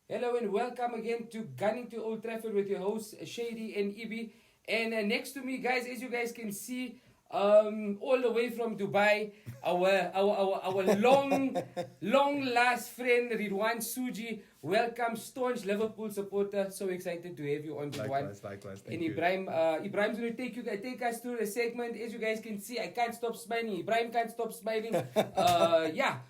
Hello and welcome again to Gunning to Old Trafford with your hosts Shady and Ibi. And next to me, guys, as you guys can see, all the way from Dubai, our long last friend Ridwaan Suji. Welcome, staunch Liverpool supporter. So excited to have you on, Ridwaan. Likewise. And Thank you. Ibrahim's going to take us through the segment. As you guys can see, I can't stop smiling. Ibrahim can't stop smiling.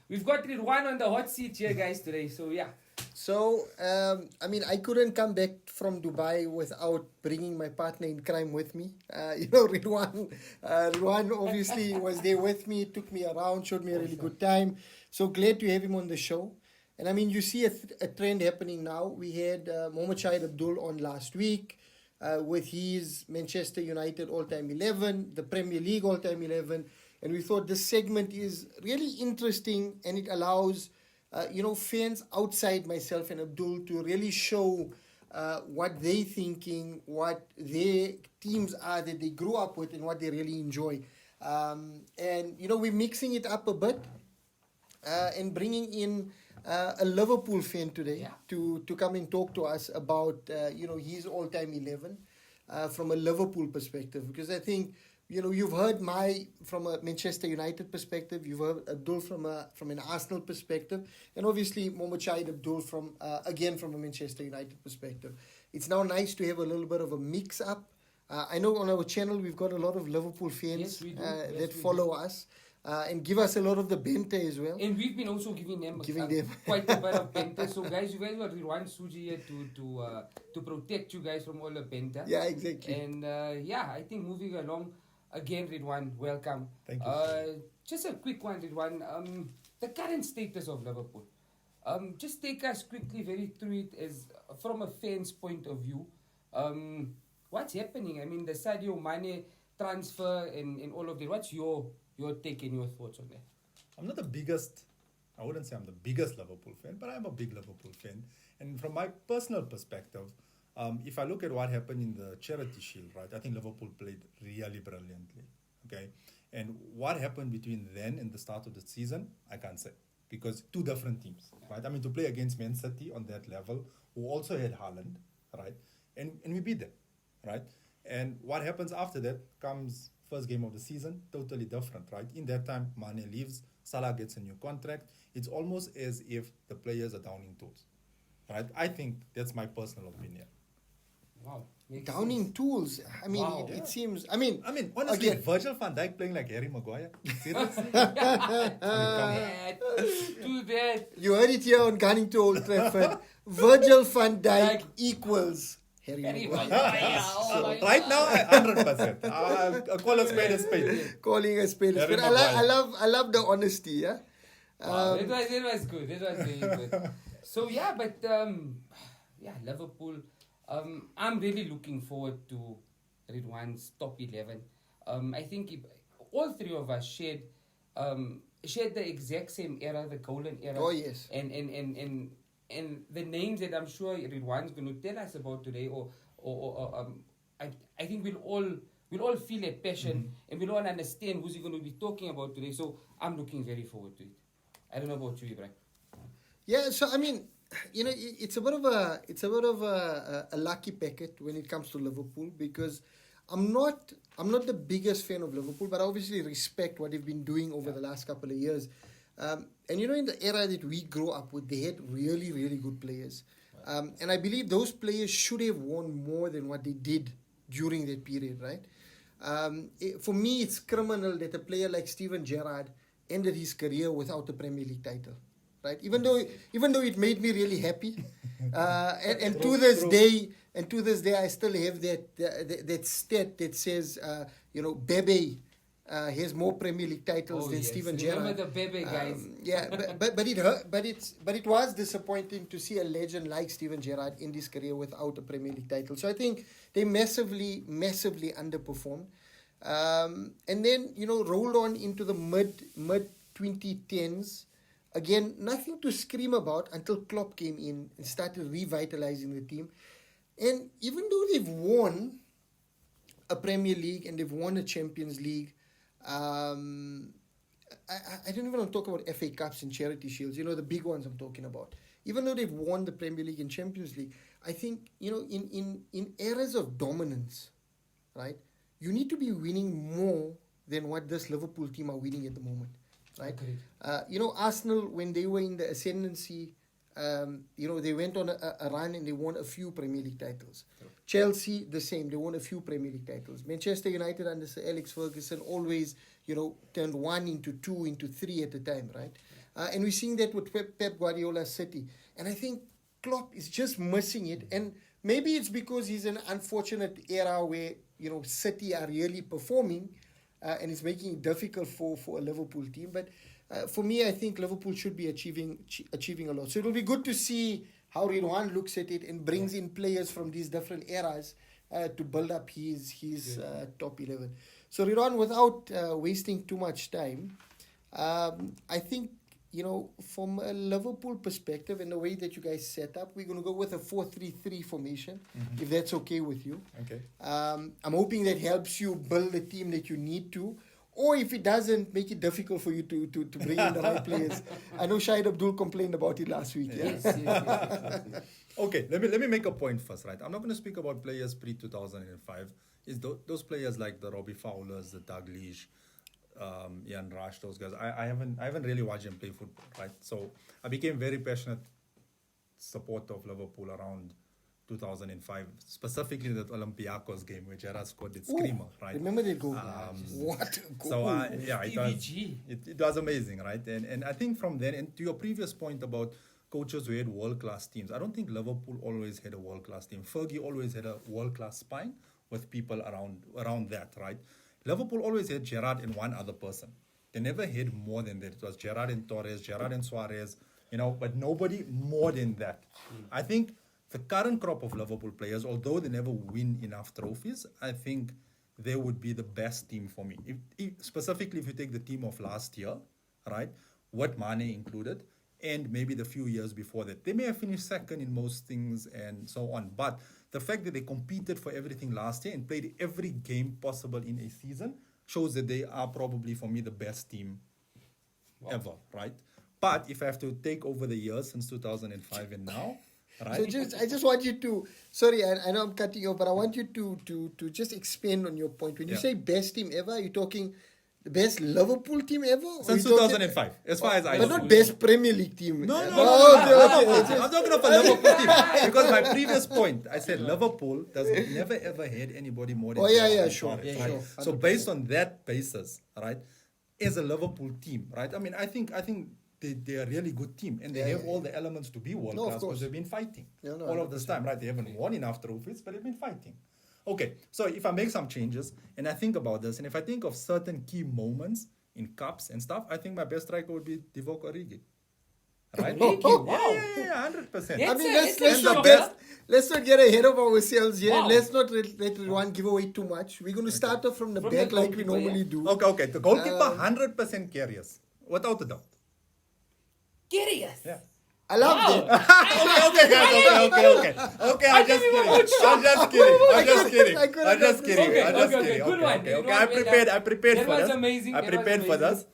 We've got Ridwaan on the hot seat here, guys, today. So yeah. So, I couldn't come back from Dubai without bringing my partner in crime with me. Ridwaan. Ridwaan obviously was there with me, took me around, showed me a really good time. So glad to have him on the show. And you see a trend happening now. We had Mohamed Shahid Abdul on last week with his Manchester United All Time 11, the Premier League All Time 11. And we thought this segment is really interesting and it allows fans outside myself and Abdul to really show what they're thinking, what their teams are that they grew up with and what they really enjoy. We're mixing it up a bit and bringing in a Liverpool fan today to come and talk to us about, his all-time 11 from a Liverpool perspective. Because I think, you've heard from a Manchester United perspective, you've heard Abdul from an Arsenal perspective, and obviously Mohamed Shahid Abdul from a Manchester United perspective. It's now nice to have a little bit of a mix-up. I know on our channel we've got a lot of Liverpool fans that follow us. And give us a lot of the banter as well. And we've been also giving them quite a bit of banter. So guys, you guys got Ridwaan Suji here to protect you guys from all the banter. Yeah, exactly. And I think moving along, again, Ridwaan, welcome. Thank you. Just a quick one, Ridwaan. The current status of Liverpool. Just take us quickly very through it as from a fan's point of view. What's happening? I mean, the Sadio Mane transfer and all of that. What's your take and your thoughts on that? I'm not the biggest, I wouldn't say I'm the biggest Liverpool fan, but I'm a big Liverpool fan. And from my personal perspective, if I look at what happened in the Charity Shield, right, I think Liverpool played really brilliantly, okay? And what happened between then and the start of the season, I can't say, because two different teams, right? I mean, to play against Man City on that level, who also had Haaland, right? And we beat them, right? And what happens after that comes first game of the season, totally different, right? In that time, Mane leaves, Salah gets a new contract. It's almost as if the players are downing tools, right? I think that's my personal opinion. Wow. Downing tools. It seems. Honestly, again, Virgil van Dijk playing like Harry Maguire. Seriously? Do that. You heard it here on Gunning to Old Trafford. Virgil van Dijk equals Harry Maguire. Right now, 100%. I'll call a spade a spade. Calling a spade a spade. I love the honesty. Yeah. It was good. It was very good. So Liverpool. I'm really looking forward to Ridwaan's top 11. I think all three of us shared the exact same era, the golden era. Oh yes. And the names that I'm sure Ridwaan's going to tell us about today, I think we'll all feel a passion and we'll all understand who's he going to be talking about today. So I'm looking very forward to it. I don't know about you, Ibrahim. Yeah. So it's a bit of a lucky packet when it comes to Liverpool, because I'm not the biggest fan of Liverpool, but I obviously respect what they've been doing over the last couple of years. In the era that we grew up with, they had really, really good players. And I believe those players should have won more than what they did during that period, right? For me, it's criminal that a player like Steven Gerrard ended his career without a Premier League title, right? Even though it made me really happy. And to this day, I still have that stat that says, Bebe has more Premier League titles than Steven Gerrard. Remember the Bebe guys? But it hurt. But it was disappointing to see a legend like Steven Gerrard end his career without a Premier League title. So I think they massively underperformed. And then rolled on into the mid 2010s. Again, nothing to scream about until Klopp came in and started revitalizing the team. And even though they've won a Premier League and they've won a Champions League, I don't even want to talk about FA Cups and Charity Shields, the big ones I'm talking about. even though they've won the Premier League and Champions League, I think, in eras of dominance, right, you need to be winning more than what this Liverpool team are winning at the moment, right? Arsenal, when they were in the ascendancy, they went on a run and they won a few Premier League titles. Yep. Chelsea, the same. They won a few Premier League titles. Manchester United under Sir Alex Ferguson always, turned 1 into 2 into 3 at a time, right? And we're seeing that with Pep Guardiola's City. And I think Klopp is just missing it. And maybe it's because he's in an unfortunate era where, City are really performing and it's making it difficult for a Liverpool team. But for me, I think Liverpool should be achieving a lot. So it'll be good to see how Ridwaan looks at it and brings in players from these different eras to build up his top 11. So Ridwaan, without wasting too much time, I think, from a Liverpool perspective and the way that you guys set up, we're going to go with a 4-3-3 formation, if that's okay with you. Okay. I'm hoping that helps you build the team that you need to. Or if it doesn't, make it difficult for you to bring in the right players. I know Shahid Abdul complained about it last week. Yeah? Yes. Okay, let me make a point first, right? I'm not going to speak about players pre-2005. It's those players like the Robbie Fowlers, the Dalglish, Ian Rush, those guys. I haven't really watched them play football, right? So I became very passionate supporter of Liverpool around 2005, specifically that Olympiacos game where Gerrard scored the screamer, right? Remember that goal? What a goal. So it was amazing, right? And I think from then, and to your previous point about coaches who had world-class teams, I don't think Liverpool always had a world-class team. Fergie always had a world-class spine with people around that, right? Liverpool always had Gerrard and one other person. They never had more than that. It was Gerrard and Torres, Gerrard and Suarez, but nobody more than that. I think the current crop of Liverpool players, although they never win enough trophies, I think they would be the best team for me. Specifically, if you take the team of last year, right, with Mane included, and maybe the few years before that. They may have finished second in most things and so on, but the fact that they competed for everything last year and played every game possible in a season shows that they are probably, for me, the best team ever, right? But if I have to take over the years since 2005 and now, right? So I just want you to, sorry, I know I'm cutting you off, but I want you to just expand on your point. When you say best team ever, are you talking the best Liverpool team ever? Since 2005, as far as I know. But not best Premier League team. No. Okay. I'm talking of a Liverpool team. Because my previous point, I said Liverpool never ever had anybody more than sure. So based on that basis, right, as a Liverpool team, right, I mean, I think they're a really good team and they have all the elements to be world class because they've been fighting all of this time, right? They haven't won enough trophies, but they've been fighting. Okay, so if I make some changes and I think about this, and if I think of certain key moments in cups and stuff, I think my best striker would be Divock Origi. Right? Wow. Yeah, 100%. I mean, let's not get ahead of ourselves here. Wow. Let's not let Ridwaan give away too much. We're going to start off from the back like we normally do. Okay. The goalkeeper, 100% Karius, without a doubt. Karius? Yeah. I love that. Okay, guys. Okay, I'm just kidding. Okay, good one. Okay, I prepared that for was this. amazing. I prepared for this.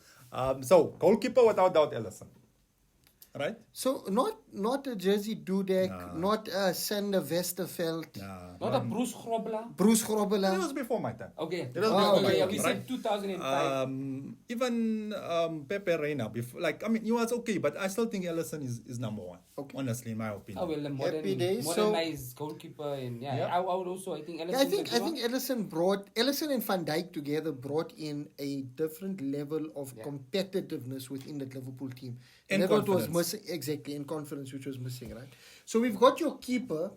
So, goalkeeper without doubt, Ellison. Right? So, not a Jerzy Dudek, not a Sander Westerveld. Not a Bruce Grobbelaar. It It was before my time. Okay. It was before my time. We said 2005. Even Pepe Reina, he was okay, but I still think Ellison is number one. Okay. Honestly, in my opinion. Well, the modernized goalkeeper, and I would also, I think Ellison. I think Ellison and Van Dijk together brought in a different level of competitiveness within the Liverpool team. And that was missing, exactly, and confidence, which was missing, right? So we've got your keeper,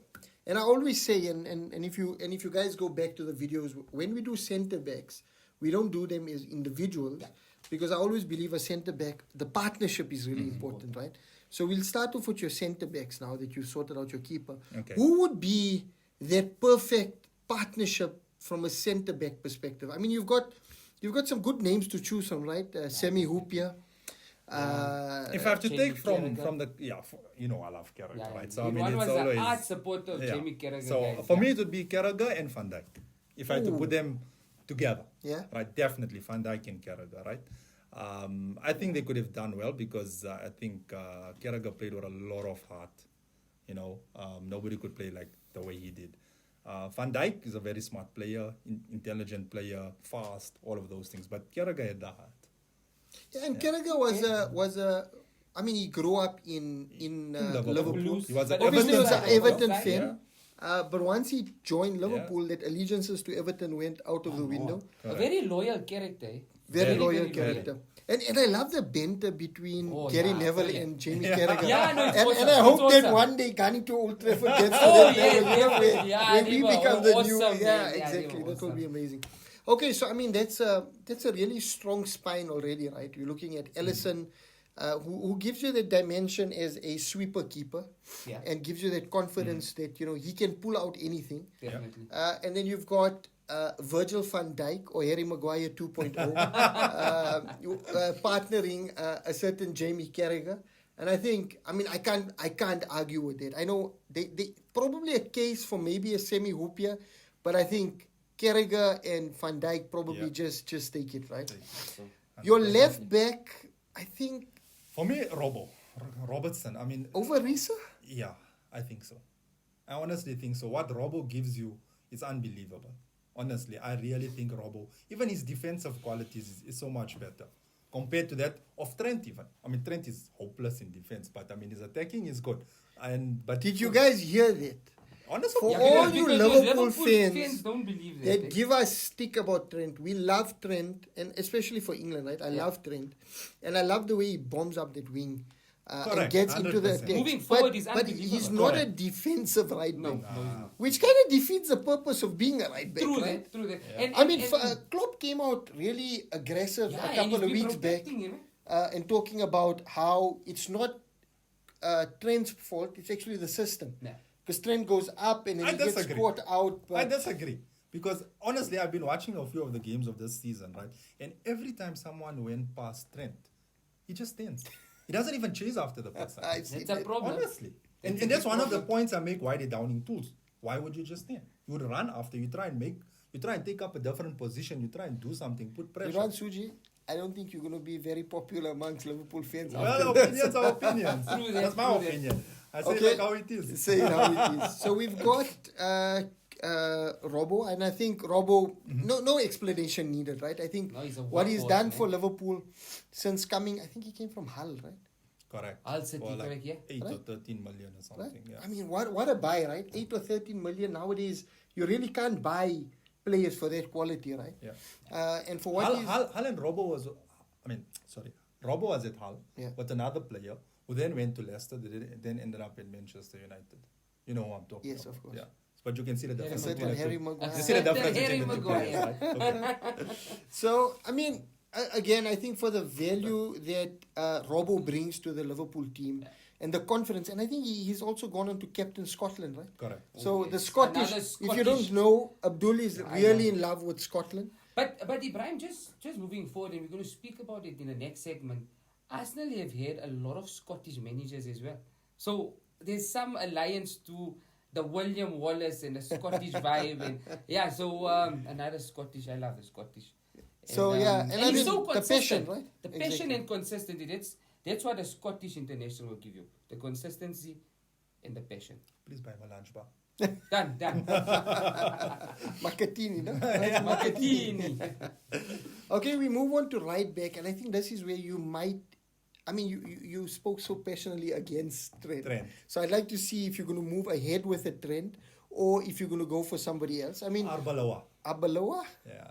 and I always say, and if you guys go back to the videos, when we do centre backs, we don't do them as individuals, because I always believe a centre back, the partnership is really important, right? So we'll start off with your centre backs now that you've sorted out your keeper. Okay. Who would be that perfect partnership from a centre back perspective? I mean, you've got some good names to choose from, right? Semi Hupia. If I have to take from the I love Carragher, right? So I mean, one was it's always an art supporter of Jamie Carragher. So for me, it would be Carragher and Van Dijk. If I had to put them together, Yeah. right? Definitely Van Dijk and Carragher, right? I think they could have done well because I think Carragher played with a lot of heart. Nobody could play like the way he did. Van Dijk is a very smart player, intelligent player, fast, all of those things. But Carragher had the heart. Yeah, and Carragher was a. I mean, he grew up in Liverpool. He was an Obviously, he was an Everton Right, fan. But once he joined Liverpool, that allegiances to Everton went out of the window. A very loyal character. Eh? Very loyal very character. And I love the banter between Gary Neville brilliant. and Jamie Carragher. Yeah, no, it's awesome. And I hope It's that awesome. one day Gunning to Old Trafford gets to Oh, that yeah, level, definitely. Yeah, when they we were become the new. awesome, Yeah, man. Yeah, they exactly. were That will be awesome. amazing. Okay, so I mean that's a really strong spine already, right? You're looking at Ellison, who gives you the dimension as a sweeper keeper, Yeah. and gives you that confidence that he can pull out anything. Definitely. And then you've got Virgil van Dijk or Harry Maguire 2.0 partnering a certain Jamie Carragher. And I think, I mean, I can't argue with that. I know they probably a case for maybe a semi-hoop here, but I think Carragher and Van Dijk probably just take it, right? Your left back, I think, For me, Robertson. I mean, over Risa? yeah, I think so. I honestly think so. What Robbo gives you is unbelievable. Honestly, I really think Robbo, even his defensive qualities is so much better compared to that of Trent even. I mean, Trent is hopeless in defense, but I mean, his attacking is good. But Did you guys hear that? honestly, For Yeah, all because you those Liverpool fans don't believe that that. give us stick about Trent. We love Trent, and especially for England, right? I love Trent, and I love the way he bombs up that wing and Correct, gets into the 100%. attack. Moving forward is but he's unbelievable. not a Correct. defensive right No, back, no, he's not. which kind of defeats the purpose of being a right back. True right? that, true that. Yeah. And, I mean, and, Klopp came out really aggressive yeah, a and couple he's of been weeks back protecting him. and talking about how it's not Trent's fault; it's actually the system. Nah. Because Trent goes up and then I he gets disagree. caught out. I But disagree. Because honestly, I've been watching a few of the games of this season, right? And every time someone went past Trent, he just stands. He doesn't even chase after the person. I've seen That's a that. problem. Honestly. That's And a that's big one of the problem. points I make why they're downing tools. Why would you just stand? You would run after, you try and take up a different position, you try and do something, put pressure. Ridwaan Suji, I don't think you're going to be very popular amongst Liverpool fans. Well, after opinions are opinions. True that, That's my true that. opinion. I say Okay. like how it is. Say it how it is. So we've got Robbo, and I think Robbo, no explanation needed, right? I think No, he's a what he's workhorse, done man. for Liverpool since coming, I think he came from Hull, right? Correct. Hull City, For like correct, yeah. 8 Right. or 13 million or Right? something. Yeah. I mean, what a buy, right? 8 or 13 million nowadays. You really can't buy players for that quality, right? Yeah. And for what Hull, he's... Hull and Robbo was, Robbo was at Hull Yeah. with another player who then went to Leicester, then ended up in Manchester United. You know who I'm talking Yes, about. of course. Yeah. But you can see the Harry difference. certain between the Harry two. Maguire. You see the Certain difference Harry between the two Maguire. players, right? Okay. So, I mean, again, I think for the value that Robbo brings to the Liverpool team and the confidence, and I think he's also gone on to captain Scotland, right? Correct. So yes. the Scottish, Another if you don't Scottish- know, Abdul is I really know. in love with Scotland. But Ibrahim, just moving forward, and we're going to speak about it in the next segment. Arsenal have had a lot of Scottish managers as well. So there's some alliance to the William Wallace and the Scottish vibe. And yeah, so another Scottish, I love the Scottish. So, yeah, and I he's mean, so the consistent. passion, right? The Exactly. passion and consistency, that's what the Scottish international will give you. The consistency and the passion. Please buy my lunch bar. Done. Makatini, no? Makatini. Okay, we move on to right back, and I think this is where you might. I mean, you spoke so passionately against Trent. So I'd like to see if you're going to move ahead with a Trent or if you're going to go for somebody else. I mean, Arbalawa. Abaloa? Yeah.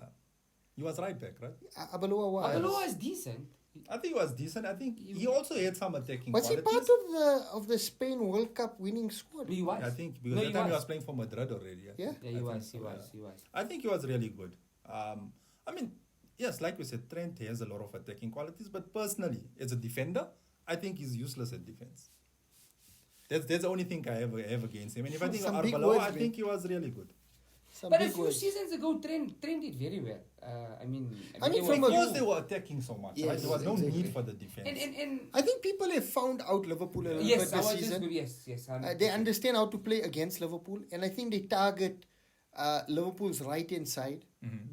He was right back, right? Abaloa was. Abaloa is decent. I think he was decent. I think he also had some attacking Was he qualities. part of the Spain World Cup winning squad? He was. I think because No, that he time he was. was playing for Madrid already. Yeah? Yeah, he was. I think he was really good. I mean, yes, like we said, Trent has a lot of attacking qualities, but personally, as a defender, I think he's useless at defense. That's the only thing I have against him. And if I think of Some big Arbalawa, words, I man. think he was really good. Some But a big few words. seasons ago, Trent did very well. I mean, I mean, they from were- a- Because they were attacking so much, right? Yes, There was no exactly. need for the defense. and I think people have found out Liverpool a little yes, bit I this was just season. good. Yes. They understand how to play against Liverpool, and I think they target Liverpool's right hand side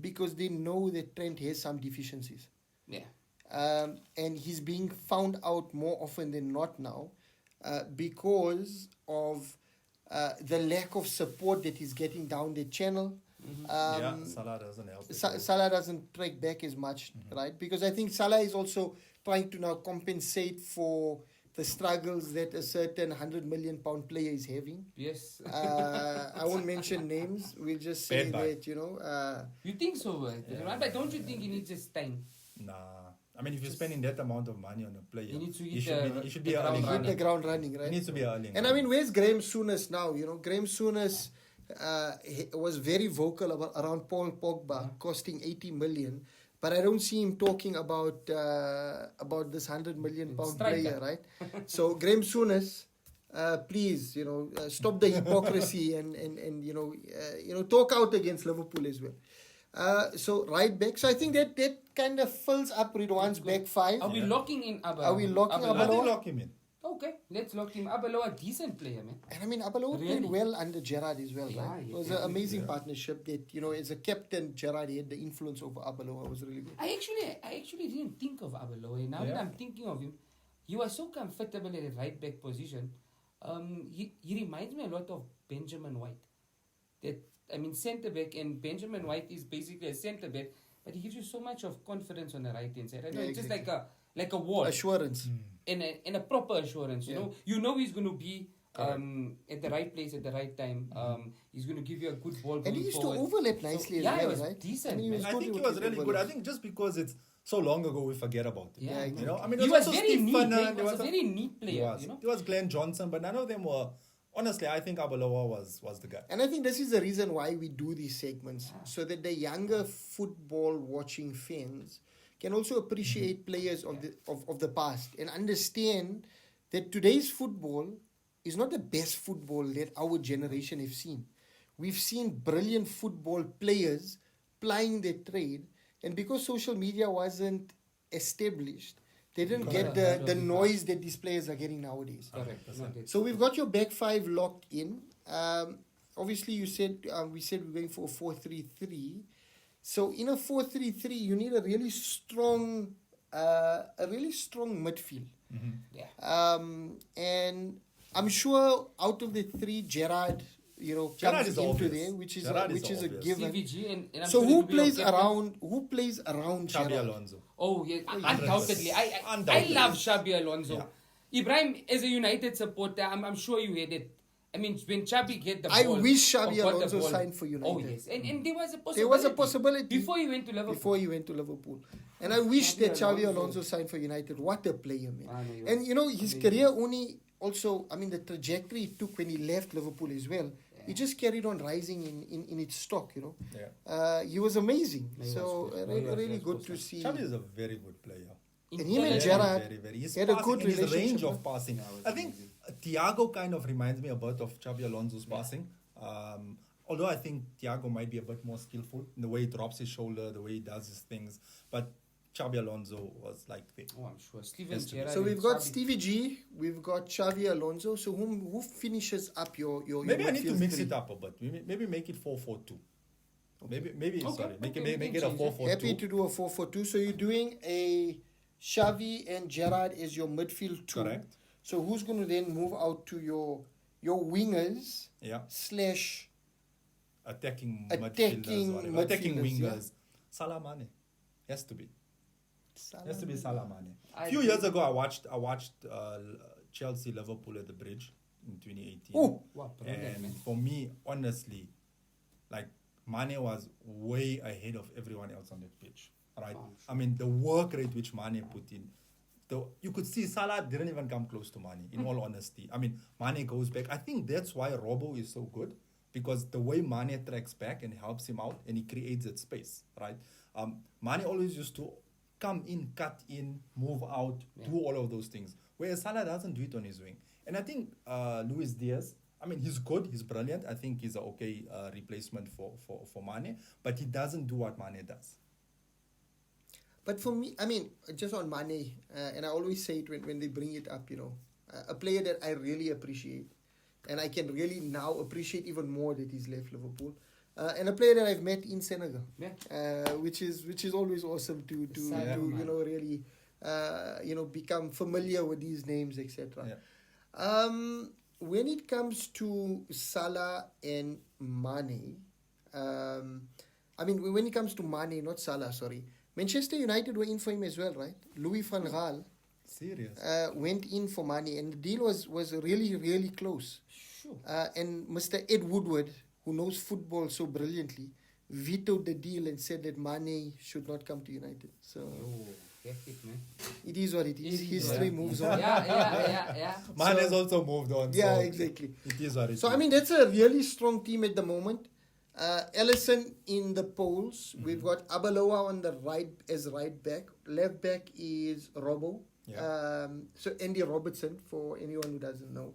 because they know that Trent has some deficiencies. Yeah. and he's being found out more often than not now because of the lack of support that he's getting down the channel. Salah doesn't help. Salah doesn't track back as much, right? Because I think Salah is also trying to now compensate for the struggles that a certain £100 million player is having. Yes. I won't mention names. We'll just say that, You think so, but don't you think he needs just time? Nah. I mean, if you're spending that amount of money on a player, You need to he hit should be the earning. ground hit the ground running, right? He needs to be earning. And I mean, where's Graham Souness now? Graham Souness he was very vocal around Paul Pogba costing 80 million, but I don't see him talking about this £100 million player, right? So Graham Souness, please, stop the hypocrisy and talk out against Liverpool as well. So right back. So I think that kind of fills up Ridwaan's back five. Are we locking in Abaloa? Are we locking I think Abaloa? lock him in. Okay, let's lock him. Abaloa, a decent player, man. And I mean, Abaloa Really? played well under Gerrard as well, Yeah, right? he It was an did. amazing partnership that, as a captain, Gerrard had the influence over Abaloa. was really good. I actually didn't think of Abaloa. Now that I'm thinking of him, he was so comfortable at the right back position. He reminds me a lot of Benjamin White. Centre back, and Benjamin White is basically a centre back, but he gives you so much of confidence on the right hand side. I know Yeah, it's just exactly. like a wall. Assurance. And a proper assurance. Yeah. You know he's going to be at the right place at the right time. He's going to give you a good ball And going he used forward. to overlap nicely yeah, as he well, was right? decent, I mean, he was man. I good think he with was his really good. overlaps. I think just because it's so long ago, we forget about it. Yeah, exactly. I mean, he it was also very Steve neat. Funner, He there was a very neat He player. was. It was Glenn Johnson, but none of them were. Honestly, I think Abaloa was the guy. And I think this is the reason why we do these segments, so that the younger football watching fans can also appreciate players of the past and understand that today's football is not the best football that our generation have seen. We've seen brilliant football players plying their trade, and because social media wasn't established, they didn't get the noise that these players are getting nowadays. Correct. No, that's- So we've got your back five locked in. Obviously, we said we're going for a 4-3-3. So in a 4-3-3, you need a really strong midfield. Yeah. And I'm sure out of the three, Gerrard, Gerrard comes is into obvious. there, which is Gerrard a is obvious. given. CVG and I'm So sure who it will be plays your captain. around? Who plays around Xabi Gerrard? Alonso. Oh yeah, undoubtedly. I Undoubtedly. love Xabi Alonso. Ibrahim, as a United supporter, I'm sure you had it. I mean, when Xabi get the ball, I wish Xabi or got the Alonso ball- signed for United. Oh yes, and there was a possibility. There was a possibility before he went to Liverpool. Before he went to Liverpool. And I wish Xabi that Xabi Alonso. Alonso signed for United. What a player, man. I know, he And was his amazing. career only also, the trajectory he took when he left Liverpool as well. He just carried on rising in its stock, Yeah. he was amazing. He was So good. really, He was really good. good to see. Xabi is a very good player. And him and Intelligent. Gerrard Very, very. His had a passing good and his range relationship, of passing. Yeah, it was I think Thiago kind of reminds me a bit of Xabi Alonso's passing. Although I think Thiago might be a bit more skillful in the way he drops his shoulder, the way he does his things. But Xabi Alonso was like the Oh, I'm sure. Steven Has to be. Gerrard. So and we've got Xabi. Stevie G, we've got Xavi Alonso. So who finishes up your Maybe I need to midfield mix three? it up a bit. Maybe make it 4-4-2. Maybe Okay, sorry. Make okay, we it make can it a change it. 4-4-2. Happy to do a 4-4-2. So you're doing a Xavi and Gerrard as your midfield two. Correct. So who's going to then move out to your wingers Yeah. / Attacking Attacking midfielders, whatever. Attacking midfielders, yeah. wingers. Salah Mane. Has to be. Has to be Salah Mane. I A few agree. years ago, I watched Chelsea Liverpool at the Bridge in 2018. Oh, Wow, brilliant, man. And for me, honestly, like Mane was way ahead of everyone else on the pitch. Right? Wow. I mean, the work rate which Mane put in, you could see Salah didn't even come close to Mane, in all honesty. I mean, Mane goes back. I think that's why Robbo is so good, because the way Mane tracks back and helps him out, and he creates that space, right? Mane always used to come in, cut in, move out, do all of those things, whereas Salah doesn't do it on his wing. And I think Luis Diaz, I mean, he's good, he's brilliant. I think he's an okay replacement for Mane, but he doesn't do what Mane does. But for me, just on Mane, and I always say it when they bring it up, a player that I really appreciate, and I can really now appreciate even more that he's left Liverpool, and a player that I've met in Senegal, Yeah. which is always awesome to Salah, man. really become familiar with these names, etc. Yeah. When it comes to Salah and Mane, when it comes to Mane, not Salah, sorry, Manchester United were in for him as well, right? Louis van Gaal Serious. went in for Mane, and the deal was really, really close. Sure. And Mr. Ed Woodward, who knows football so brilliantly, vetoed the deal and said that Mane should not come to United. So Oh, hectic, man. it is what it is. It is, History yeah. moves on. Yeah. Mine So- has also moved on. Yeah, so exactly. It is what it So, is. I mean, that's a really strong team at the moment. Ellison in the polls. We've got Abaloa on the right as right back. Left back is Robbo. Yeah. So Andy Robertson, for anyone who doesn't know.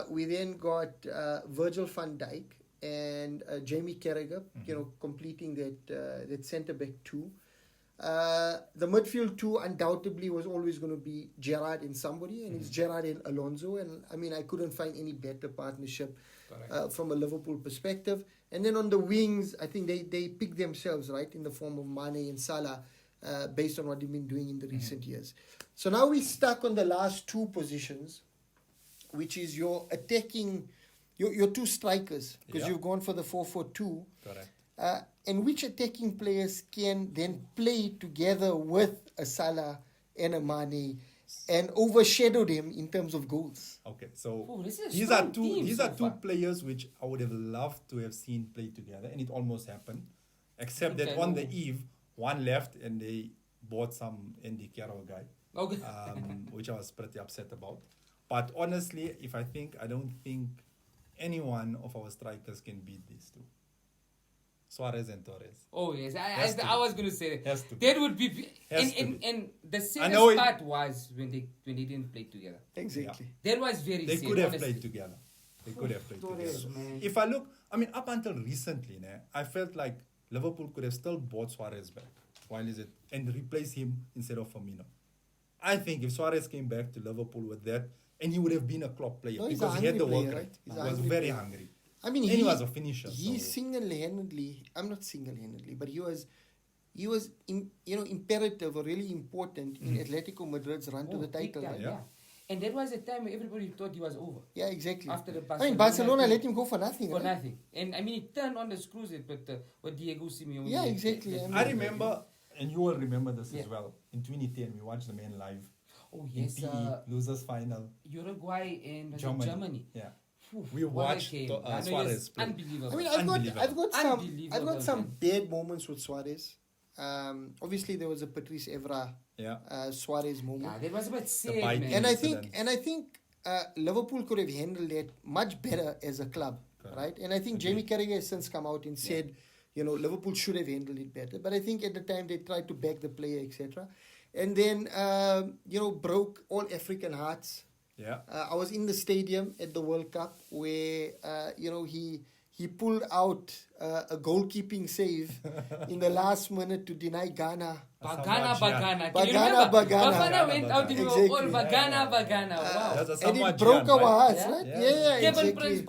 We then got Virgil van Dijk and Jamie Carragher, completing that centre back two. The midfield two undoubtedly was always going to be Gerrard and somebody, and it's Gerrard and Alonso. And I mean, I couldn't find any better partnership from a Liverpool perspective. And then on the wings, I think they pick themselves, right, in the form of Mane and Salah, based on what they've been doing in the recent years. So now we're stuck on the last two positions, which is your attacking, your two strikers, because Yeah. you've gone for the 4-4-2. Correct. And which attacking players can then play together with a Salah and a Mane and overshadow them in terms of goals? Okay, so Oh, this is a these are strong two. team These so are two far. players which I would have loved to have seen play together, and it almost happened. Except Okay, that on no. the eve, one left, and they bought some Andy Carroll guy, Okay. which I was pretty upset about. But honestly, I don't think any one of our strikers can beat these two. Suarez and Torres. Oh yes, Has to I be. was gonna say Has to be. that would be Has to and the know saddest it- part was when they didn't play together. Exactly. That was very They sad, could have honestly. played together. They could have played Torres, together. man. If I look, I mean, up until recently, I felt like Liverpool could have still bought Suarez back. And replace him instead of Firmino. I think if Suarez came back to Liverpool with that, and he would have been a Klopp player No, he's because a he had the hungry work player, rate. right? He's He a was hungry very player. hungry. I mean, And he was a finisher. He so- single-handedly, I'm not single-handedly, but he was imperative or really important in Atletico Madrid's run to Oh, the big title. time, Right? Yeah. And that was a time where everybody thought he was over Yeah, exactly. after the I mean, Barcelona thing let him go for nothing. for right? nothing. And I mean, he turned on the screws it with Diego Simeone. Yeah, exactly. I remember, and you will remember this Yeah. as well. In 2010, we watched the man live Oh in yes, PE, losers final, Uruguay and was it Germany. Germany. Yeah. Phew, We what a watched game. to- I know, Suarez yes, play. unbelievable. I mean, I've got some Unbelievable, man. bad moments with Suarez. Obviously, there was a Patrice Evra Yeah. Suarez moment. yeah, that was a bit sad, bite man. And I incident. think Liverpool could have handled that much better as a club, Correct. right? And I think Jamie Carragher has since come out and said, Liverpool should have handled it better. But I think at the time they tried to back the player, etc. And then, broke all African hearts. Yeah. I was in the stadium at the World Cup where, he pulled out a goalkeeping save in the last minute to deny Ghana. Bagana. Bagana, Can you remember? Bagana. Bafana went out and we were all Exactly. Bagana. Wow. That's a And somewhat it broke Gian, our right? hearts, Yeah. right? Yeah. Yeah, Kevin exactly. Prince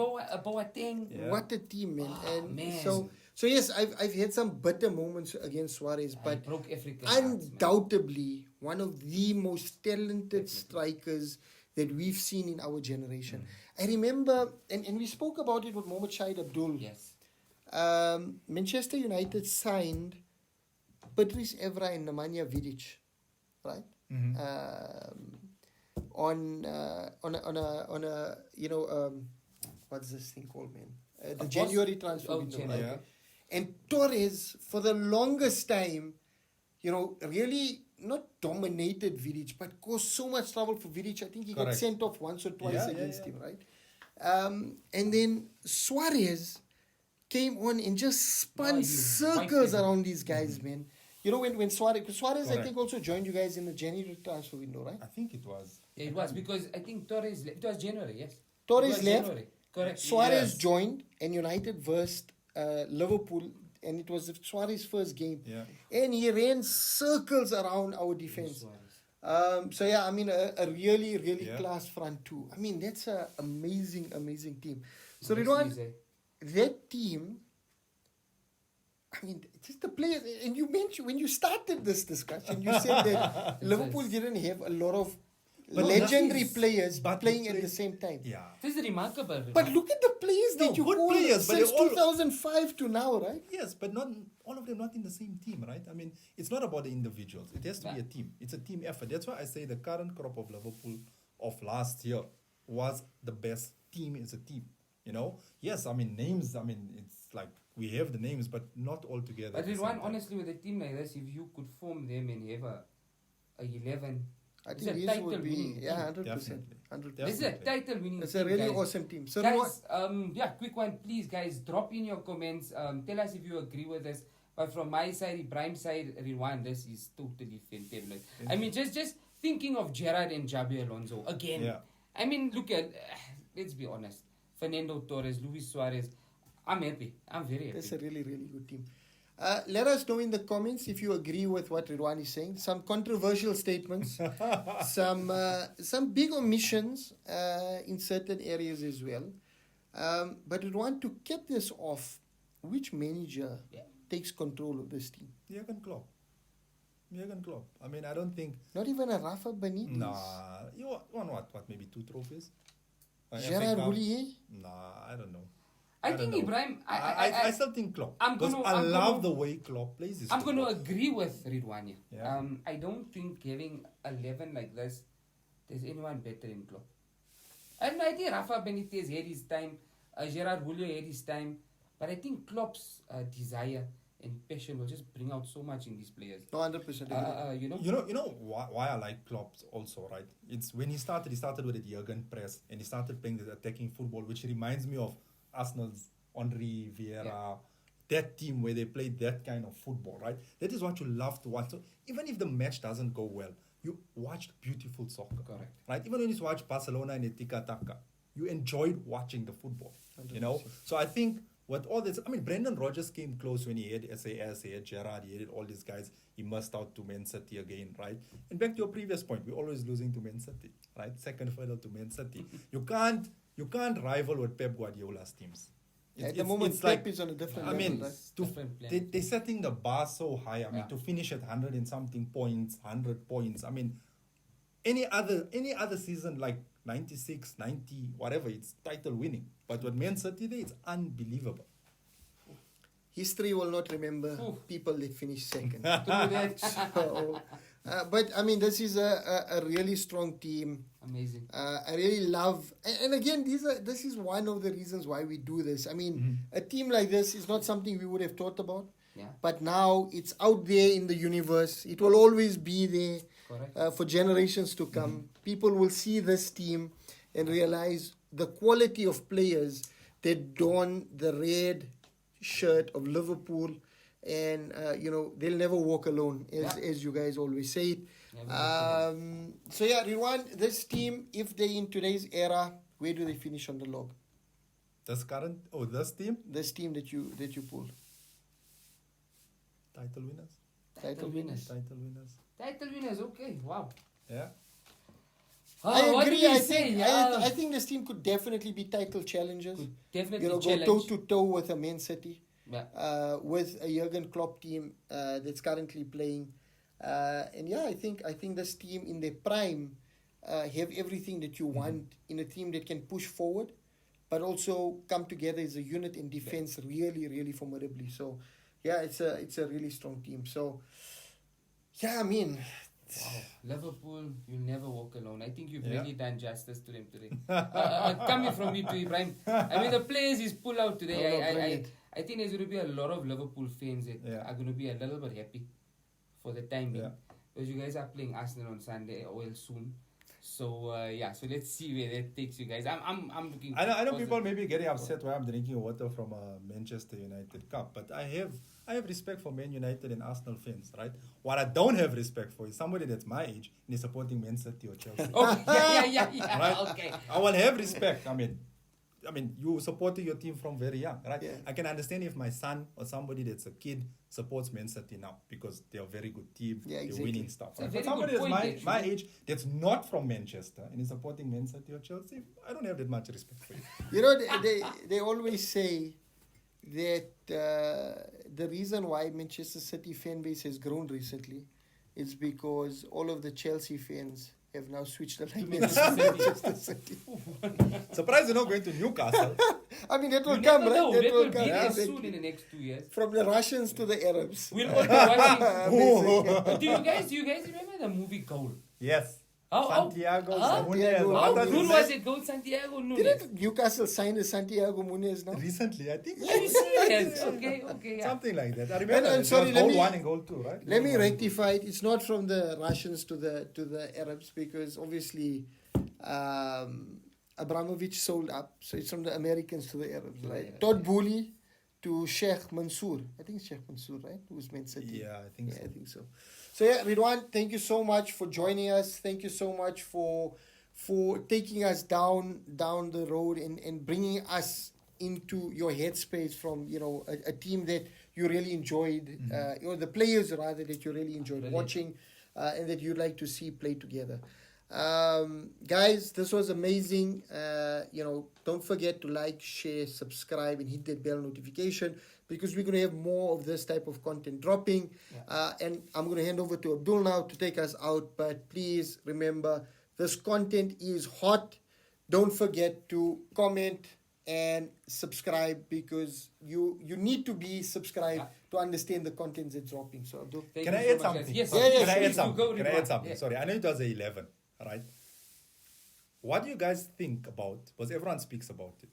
Boateng. Yeah. What a team, man! And man. so yes, I've had some bitter moments against Suarez, He but broke African hearts, man. undoubtedly one of the most talented strikers that we've seen in our generation. I remember, and we spoke about it with Mohamed Shahid Abdul. Yes. Manchester United signed Patrice Evra and Nemanja Vidic, right? On a what's this thing called, man? The January transfer Oh, window, January. right? And Torres, for the longest time, really not dominated Vidic, but caused so much trouble for Vidic. I think he got Correct. sent off once or twice Yeah, against yeah. him, right? And then Suarez came on and just spun Oh, you circles wiped him. around these guys, man. When Suarez, because Suarez, I Correct. think, also joined you guys in the January transfer window, right? I think it was. Yeah, it was because I think Torres. It was January. Yes. Torres It was left. January. Correct. Suarez Yes. joined, and United versed Liverpool, and it was Suarez's first game. Yeah. And he ran circles around our defense. Suarez. So yeah, I mean, a really, really Yeah. class front two. I mean, that's an amazing, amazing team. So Yes, Ridwaan, he's a- that team I mean, just the players. And you mentioned, when you started this discussion, you said that Liverpool didn't have a lot of But legendary nothing- players but playing they at play- the same time. Yeah. This is remarkable. But look at the players No, that you good called players, but since they all- 2005 to now, right? Yes, but not all of them not in the same team, right? I mean, it's not about the individuals. It has to be Yeah. a team. It's a team effort. That's why I say the current crop of Liverpool of last year was the best team as a team. You know? Yes, I mean names. I mean it's like we have the names, but not all together. But at the same Ridwaan, time. honestly, with a team like this, if you could form them and have a 11, I It's think a this title would be, winning yeah, team. 100%. Definitely. 100%. this is a title winning It's a team, really guys. awesome team. So Guys, yeah, quick one, please, guys. Drop in your comments. Tell us if you agree with us. But from my side, Ibrahim's side, Ridwaan, this is totally fantabulous. I mean, just thinking of Gerrard and Jabi Alonso again. Yeah. I mean, look at, let's be honest. Fernando Torres, Luis Suarez. I'm happy. I'm very happy. that's a really, really good team. Let us know in the comments if you agree with what Ridwaan is saying. Some controversial statements, some big omissions in certain areas as well. But Ridwaan, to cap this off, which manager Yeah. takes control of this team? Jurgen Klopp. Jurgen Klopp. I mean, I don't think. Not even a Rafa Benitez. Nah, you won what? Maybe 2 trophies. Gerard Houllier? Nah, I don't know. I don't think know. Ibrahim, I still think Klopp. I'm Because gonna- I I'm love gonna- the way Klopp plays his I'm going to football. agree with Ridwaan here. Yeah. I don't think having 11 like this, there's anyone better in Klopp. And I think Rafa Benitez had his time, Gerard Houllier had his time, but I think Klopp's desire and passion will just bring out so much in these players. No, 100% agree. You know? You know why I like Klopp also, right? It's when he started with the Jurgen press and he started playing this attacking football, which reminds me of Arsenal's Henry, Vieira, that team where they played that kind of football, right? That is what you love to watch. So even if the match doesn't go well, you watched beautiful soccer. Correct. Right? Even when you watch Barcelona and Tiki Taka, you enjoyed watching the football. You know? So I think with all this, I mean, Brendan Rodgers came close when he had SAS, he had Gerrard, he had all these guys. He missed out to Man City again, right? And back to your previous point, we're always losing to Man City, right? Second fiddle to Man City. You can't rival with Pep Guardiola's teams. At the moment, Pep is on a different I level, mean, right? Different plan. they're setting the bar so high. I mean, Yeah. to finish at 100 and something points, 100 points. I mean, any other season like 96, 90, whatever, it's title winning. But with Man City there, it's unbelievable. History will not remember Oof. people that finished second. True that. So, but I mean, this is a really strong team. Amazing. I really love, and again, this is one of the reasons why we do this. I mean, a team like this is not something we would have thought about, Yeah. but now it's out there in the universe. It will always be there Correct. for generations to come. People will see this team and realize the quality of players that don the red shirt of Liverpool, and they'll never walk alone, as you guys always say it. So yeah, Ridwaan, this team, if they're in today's era, where do they finish on the log? This team, This team that you pulled, title winners. title winners. Title winners. Title winners, okay. Wow. Yeah. I what agree. did we I say? think I think this team could definitely be title challengers. Could definitely Go challenge. toe to toe with a Man City, Yeah. with a Jurgen Klopp team that's currently playing. And yeah, I think this team in their prime have everything that you want in a team that can push forward, but also come together as a unit in defense really, really formidably. So yeah, it's a really strong team. So yeah, I mean, Wow. Liverpool, you'll never walk alone. I think you've Yeah. really done justice to them today. Coming from you to Ibrahim, I mean, the players he's pulled out today, brilliant. I think there's going to be a lot of Liverpool fans that are going to be a little bit happy for the time being. Yeah. Because you guys are playing Arsenal on Sunday, well, soon. So, so let's see where that takes you guys. I'm looking I know positive. people may be getting upset why I'm drinking water from a Manchester United cup, but I have respect for Man United and Arsenal fans, right? What I don't have respect for is somebody that's my age and is supporting Man City or Chelsea. Oh, yeah. Right? Okay. I will have respect. I mean, you supporting your team from very young, right? Yeah. I can understand if my son or somebody that's a kid supports Man City now because they're a very good team, Yeah, they're exactly. winning stuff. It's a Right? very But somebody good that's point, my actually. age that's not from Manchester and is supporting Man City or Chelsea, I don't have that much respect for you. they always say that the reason why Manchester City fan base has grown recently is because all of the Chelsea fans have now switched allegiance to Manchester City. Surprised you're not going to Newcastle. I mean, that You will never come, right? know. That That will will come. be there Yeah. soon in the next 2 years. From the Russians to the Arabs. We'll all be watching. Amazing. Do you guys remember the movie Goal? Yes. How Santiago Santiago. Nunez. How What good does was it it? Goal Santiago Nunez. Didn't Newcastle sign a Santiago Munez now? say? Recently, I think. Are you serious? Okay, yeah. Something like that. I remember. And it sorry, was let goal me- 1 and goal 2, right? Let me Goal 1. rectify it. It's not from the Russians to the Arabs because obviously Abramovich sold up. So it's from the Americans to the Arabs, right? Yeah. Todd Boehly to Sheikh Mansour. I think it's Sheikh Mansour, right? Who's Man City. Yeah, I think so. I think so. So yeah, Ridwaan, thank you so much for joining us. Thank you so much for taking us down the road and bringing us into your headspace from a team that you really enjoyed, or the players rather that you really enjoyed Brilliant. watching, and that you'd like to see play together. Guys, this was amazing. Don't forget to like, share, subscribe, and hit that bell notification because we're going to have more of this type of content dropping. And I'm going to hand over to Abdul now to take us out. But please remember, this content is hot. Don't forget to comment and subscribe because you need to be subscribed to understand the content that's dropping. So Abdul. Thank Can you I so add much, something? guys. Yes, Yeah, yeah, yes, Can I please add do. something? Go, Can I Ridwaan. add something? Yeah. Sorry, I know it was 11, right? What do you guys think about, because everyone speaks about it,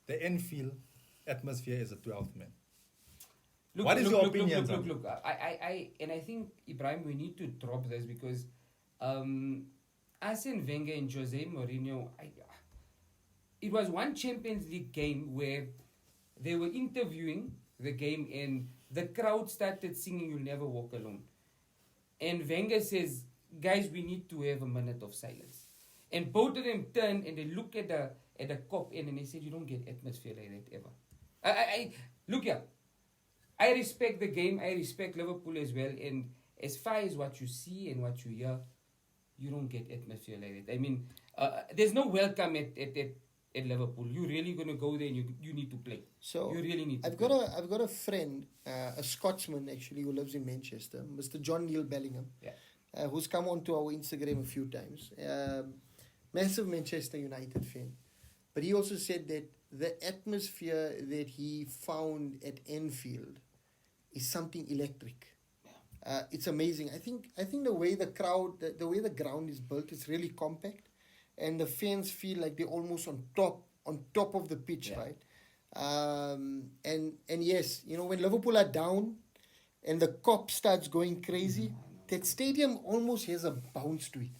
the Anfield atmosphere as a 12th man? What is your opinion, Sam? Look. I think, Ibrahim, we need to drop this because Arsene Wenger and Jose Mourinho, it was one Champions League game where they were interviewing the game and the crowd started singing "You'll Never Walk Alone." And Wenger says, guys, we need to have a minute of silence. And both of them turn and they look at the cop and they said, you don't get atmosphere like that ever. I look here. I respect the game. I respect Liverpool as well. And as far as what you see and what you hear, you don't get atmosphere like that. I mean, there's no welcome at Liverpool. You're really going to go there and you need to play. So You really need to I've play. got a friend, a Scotsman actually, who lives in Manchester, Mr. John Neil Bellingham, who's come onto our Instagram a few times. Massive Manchester United fan, but he also said that the atmosphere that he found at Anfield is something electric. It's amazing. I think the way the crowd, the way the ground is built, is really compact, and the fans feel like they're almost on top of the pitch, right? And yes, when Liverpool are down and the cop starts going crazy, that stadium almost has a bounce to it,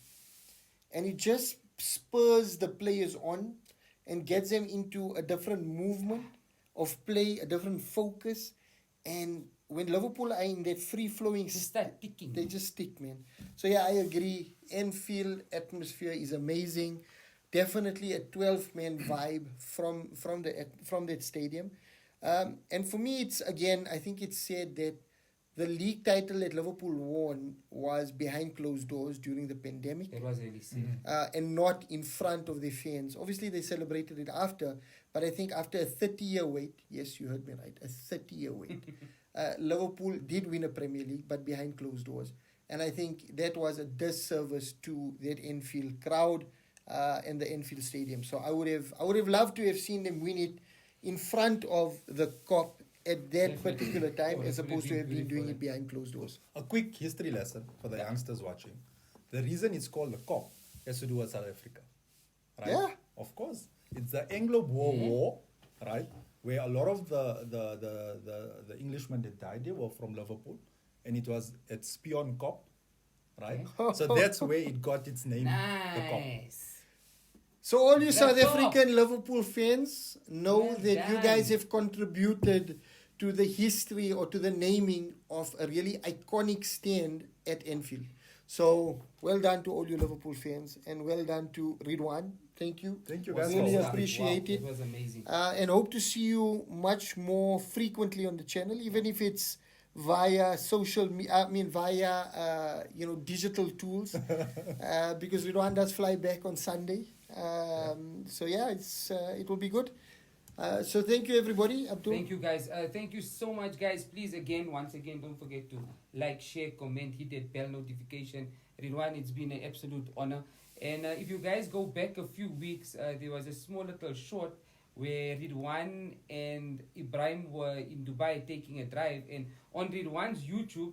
and it just spurs the players on and gets them into a different movement of play, a different focus. And when Liverpool are in that free-flowing Just start ticking. they just stick, man. So yeah, I agree. Anfield atmosphere is amazing. Definitely a 12-man vibe from that stadium. And for me, it's again, I think it's said that the league title that Liverpool won was behind closed doors during the pandemic. It was really sick. And not in front of their fans. Obviously, they celebrated it after, but I think after a 30-year wait, yes, you heard me right, a 30-year wait, Liverpool did win a Premier League, but behind closed doors. And I think that was a disservice to that Anfield crowd and the Anfield Stadium. So I would have loved to have seen them win it in front of the cop at that Definitely. particular time, Oh, as it would opposed to have have been been doing beautiful. it behind closed doors. A quick history lesson for the youngsters watching. The reason it's called the COP has to do with South Africa. Right? Yeah. Of course. It's the Anglo-Boer War, right? Where a lot of the Englishmen that died there were from Liverpool. And it was at Spion COP, right? So that's where it got its name, the COP. Nice. So all you That's South all. African Liverpool fans know Well that you done. guys have contributed to the history or to the naming of a really iconic stand at Anfield. So well done to all you Liverpool fans and well done to Ridwaan. Thank you. Thank you Was guys. Really for awesome. appreciate Wow, it. It was amazing. And hope to see you much more frequently on the channel, even if it's via via digital tools, because Ridwaan does fly back on Sunday. So yeah, it will be good. So thank you, everybody. Abdul. Thank you, guys. Thank you so much, guys. Please, once again, don't forget to like, share, comment, hit that bell notification. Ridwaan, it's been an absolute honor. And if you guys go back a few weeks, there was a small little short where Ridwaan and Ibrahim were in Dubai taking a drive. And on Ridwaan's YouTube,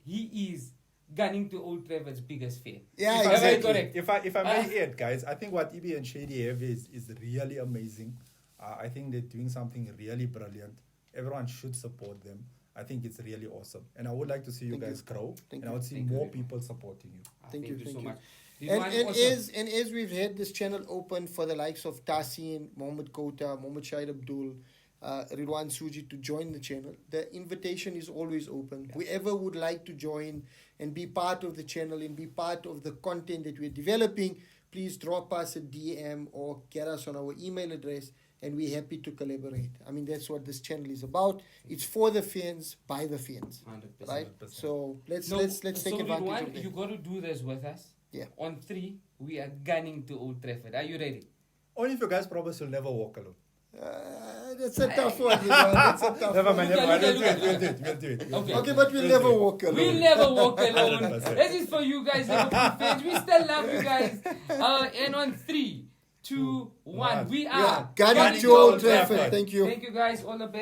he is gunning to Old Trafford's biggest fan. Yeah, Am I exactly. correct? If I may add, guys, I think what Ibi and Shady have is really amazing. I think they're doing something really brilliant. Everyone should support them. I think it's really awesome. And I would like to see you Thank guys you. grow. Thank and I you. would see Thank you more very much. people supporting you. Thank you so you. much. And, Ridwaan, and as we've had this channel open for the likes of Tasin, Mohammed Kota, Mohammed Shahid Abdul, Ridwaan Suji to join the channel, the invitation is always open. Whoever would like to join and be part of the channel and be part of the content that we're developing, please drop us a DM or get us on our email address, and we're happy to collaborate. I mean, that's what this channel is about. It's for the fans, by the fans, 100%. right? 100%. So let's No, take advantage Ridwaan, of that. you got to do this with us. Yeah. On 3, we are gunning to Old Trafford. Are you ready? Only if you guys promise you'll never walk alone. That's a tough one, you know. That's a tough Never one. mind, Look never at- mind. look at- We'll do it. We'll do it. Okay. Okay, but we'll never walk alone. We'll never walk alone. 100%. This is for you guys, Liverpool fans. We still love you guys. And on 3, 2, 1, we are Gunning to Old Trafford. Thank you. Thank you, guys. All the best.